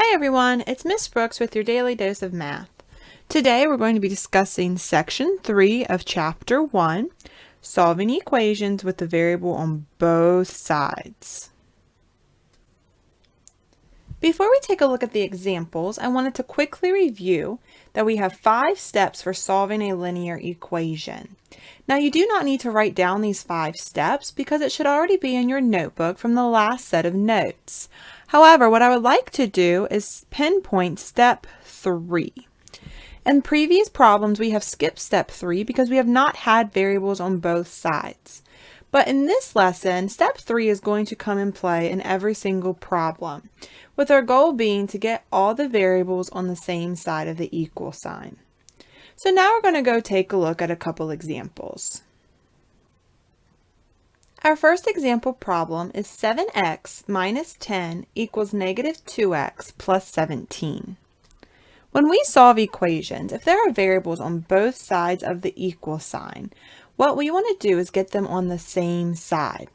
Hi everyone, it's Miss Brooks with your Daily Dose of Math. Today we're going to be discussing Section 3 of Chapter 1, Solving Equations with the Variable on Both Sides. Before we take a look at the examples, I wanted to quickly review that we have 5 steps for solving a linear equation. Now you do not need to write down these 5 steps because it should already be in your notebook from the last set of notes. However, what I would like to do is pinpoint step 3. In previous problems, we have skipped step 3 because we have not had variables on both sides. But in this lesson, step 3 is going to come in play in every single problem, with our goal being to get all the variables on the same side of the equal sign. So now we're going to go take a look at a couple examples. Our first example problem is 7x minus 10 equals negative 2x plus 17. When we solve equations, if there are variables on both sides of the equal sign, what we want to do is get them on the same side.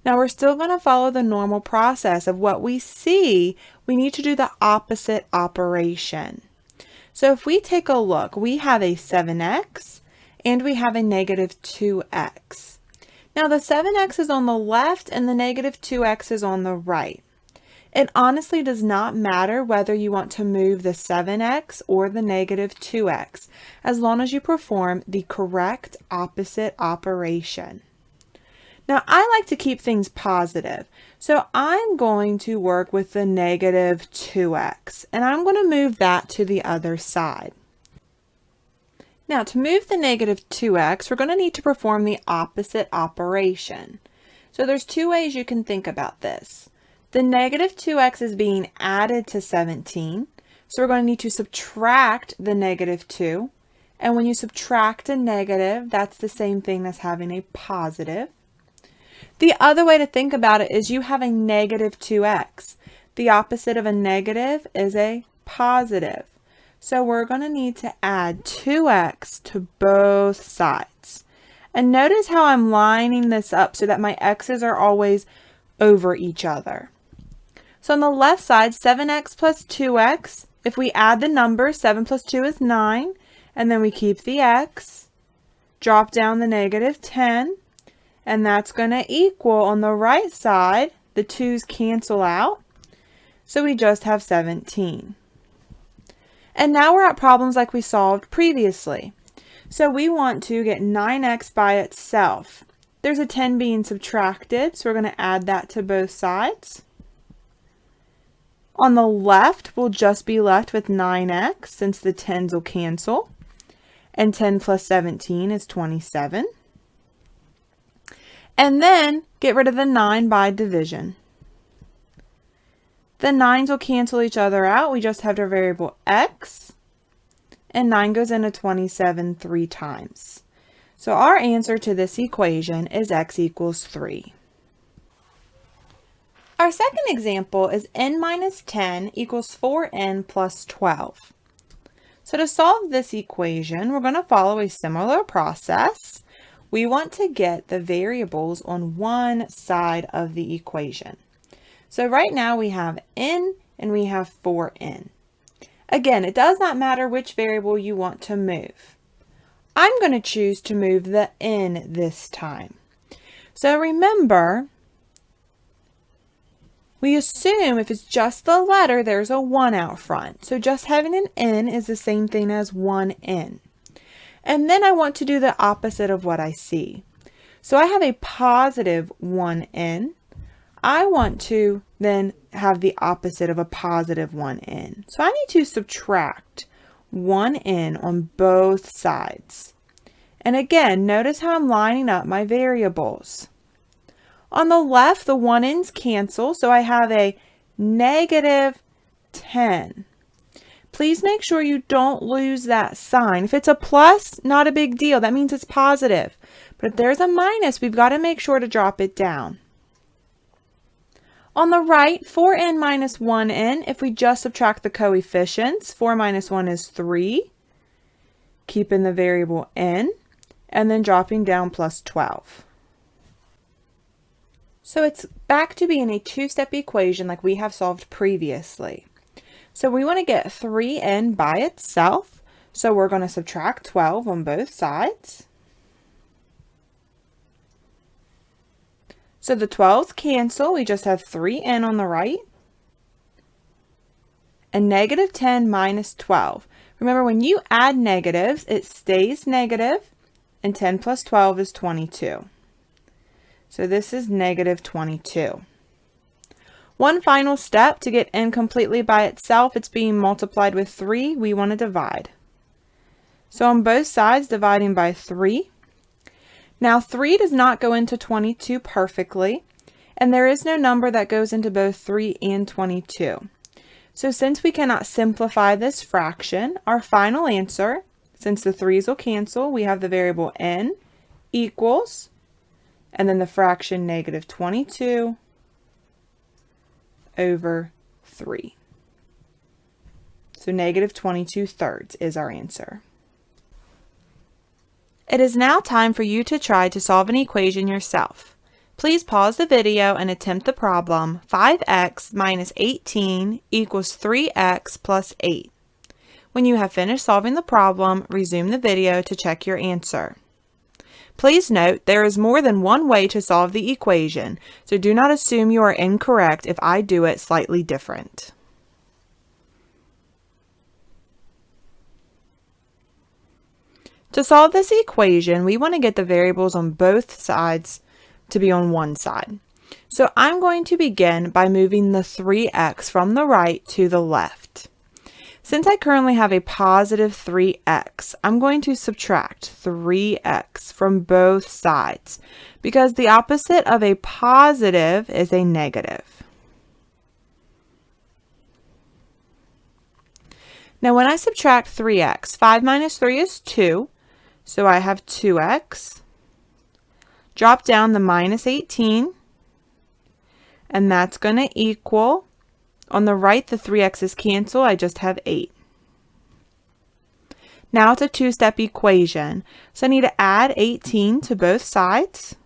Now we're still going to follow the normal process of what we see, we need to do the opposite operation. So if we take a look, we have a 7x and we have a negative 2x. Now the 7x is on the left and the negative 2x is on the right. It honestly does not matter whether you want to move the 7x or the negative 2x, as long as you perform the correct opposite operation. Now I like to keep things positive, so I'm going to work with the negative 2x, and I'm going to move that to the other side. Now to move the negative 2x, we're going to need to perform the opposite operation. So there's 2 ways you can think about this. The negative 2x is being added to 17, so we're going to need to subtract the negative 2. And when you subtract a negative, that's the same thing as having a positive. The other way to think about it is you have a negative 2x. The opposite of a negative is a positive. So we're going to need to add 2x to both sides. And notice how I'm lining this up so that my x's are always over each other. So on the left side, 7x plus 2x, if we add the numbers, 7 plus 2 is 9, and then we keep the x, drop down the negative 10, and that's going to equal, on the right side, the 2's cancel out, so we just have 17. And now we're at problems like we solved previously. So we want to get 9x by itself. There's a 10 being subtracted, so we're going to add that to both sides. On the left, we'll just be left with 9x since the 10's will cancel. And 10 plus 17 is 27. And then get rid of the 9 by division. The 9's will cancel each other out. We just have our variable x. And 9 goes into 27 3 times. So our answer to this equation is x equals 3. Our second example is n minus 10 equals 4n plus 12. So to solve this equation, we're going to follow a similar process. We want to get the variables on one side of the equation. So right now we have n and we have 4n. Again, it does not matter which variable you want to move. I'm going to choose to move the n this time. So remember, we assume if it's just the letter, there's a 1 out front. So just having an n is the same thing as 1n. And then I want to do the opposite of what I see. So I have a positive 1n. I want to then have the opposite of a positive 1n. So I need to subtract 1n on both sides. And again, notice how I'm lining up my variables. On the left, the 1n's cancel, so I have a negative 10. Please make sure you don't lose that sign. If it's a plus, not a big deal. That means it's positive. But if there's a minus, we've got to make sure to drop it down. On the right, 4n minus 1n, if we just subtract the coefficients, 4 minus 1 is 3, keeping the variable n, and then dropping down plus 12. So it's back to being a two-step equation like we have solved previously. So we want to get 3n by itself. So we're going to subtract 12 on both sides. So the 12s cancel. We just have 3n on the right. And negative 10 minus 12. Remember, when you add negatives, it stays negative, and 10 plus 12 is 22. So this is negative 22. One final step to get n completely by itself, it's being multiplied with 3, we want to divide. So on both sides, dividing by 3. Now 3 does not go into 22 perfectly, and there is no number that goes into both 3 and 22. So since we cannot simplify this fraction, our final answer, since the 3's will cancel, we have the variable n equals, and then the fraction negative 22 over 3. So negative 22/3 is our answer. It is now time for you to try to solve an equation yourself. Please pause the video and attempt the problem 5x minus 18 equals 3x plus 8. When you have finished solving the problem, resume the video to check your answer. Please note there is more than one way to solve the equation, so do not assume you are incorrect if I do it slightly different. To solve this equation, we want to get the variables on both sides to be on one side. So I'm going to begin by moving the 3x from the right to the left. Since I currently have a positive 3x, I'm going to subtract 3x from both sides because the opposite of a positive is a negative. Now when I subtract 3x, 5 minus 3 is 2, so I have 2x. Drop down the minus 18, and that's going to equal, on the right the 3x's cancel, I just have 8. Now it's a two-step equation, so I need to add 18 to both sides.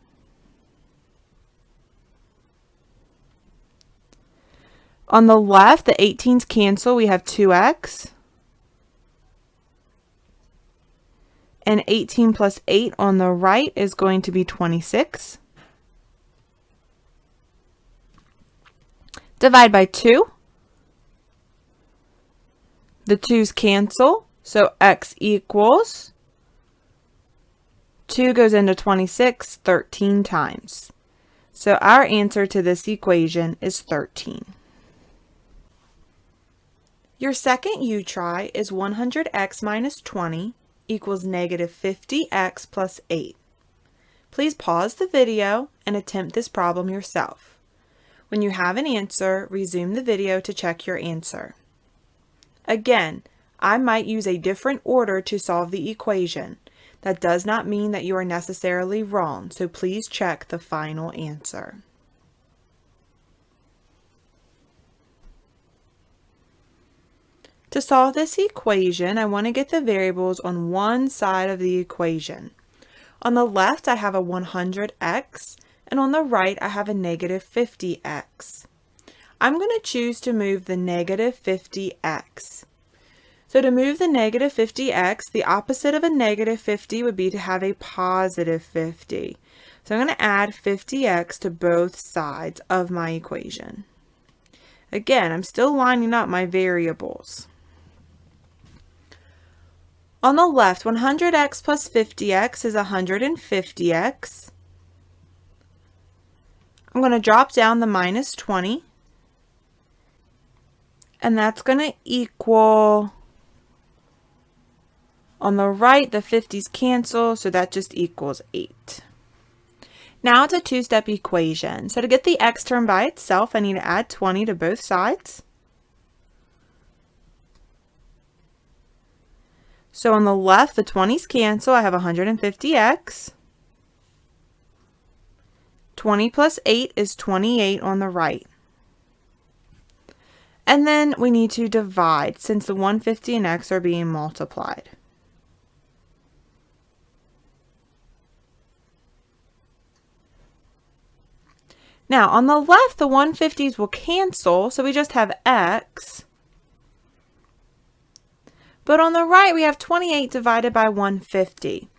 On the left, the 18's cancel, we have 2x. And 18 plus 8 on the right is going to be 26. Divide by 2. The 2's cancel, so x equals 2 goes into 26 13 times. So our answer to this equation is 13. Your second U-try is 100x minus 20 equals negative 50x plus 8. Please pause the video and attempt this problem yourself. When you have an answer, resume the video to check your answer. Again, I might use a different order to solve the equation. That does not mean that you are necessarily wrong, so please check the final answer. To solve this equation, I want to get the variables on one side of the equation. On the left, I have a 100x, and on the right, I have a negative 50x. I'm going to choose to move the negative 50x. So to move the negative 50x, the opposite of a negative 50 would be to have a positive 50. So I'm going to add 50x to both sides of my equation. Again, I'm still lining up my variables. On the left, 100x plus 50x is 150x. I'm going to drop down the minus 20, and that's going to equal, on the right, the 50's cancel, so that just equals 8. Now it's a two-step equation. So to get the x term by itself, I need to add 20 to both sides. So on the left, the 20's cancel. I have 150x. 20 plus 8 is 28 on the right. And then we need to divide since the 150 and x are being multiplied. Now on the left, the 150's will cancel, so we just have x. But on the right, we have 28 divided by 150.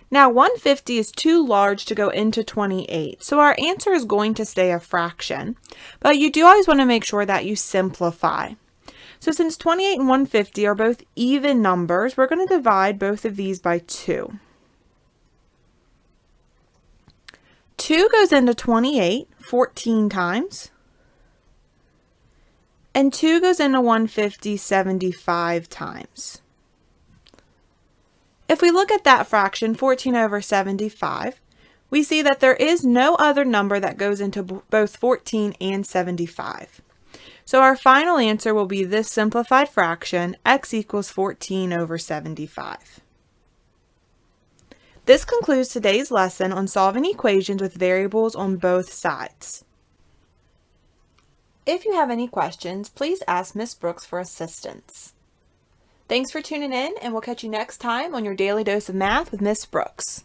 Now, 150 is too large to go into 28, so our answer is going to stay a fraction. But you do always want to make sure that you simplify. So since 28 and 150 are both even numbers, we're going to divide both of these by 2. 2 goes into 28 14 times. And 2 goes into 150 75 times. If we look at that fraction, 14 over 75, we see that there is no other number that goes into both 14 and 75. So our final answer will be this simplified fraction, x equals 14 over 75. This concludes today's lesson on solving equations with variables on both sides. If you have any questions, please ask Ms. Brooks for assistance. Thanks for tuning in, and we'll catch you next time on your Daily Dose of Math with Ms. Brooks.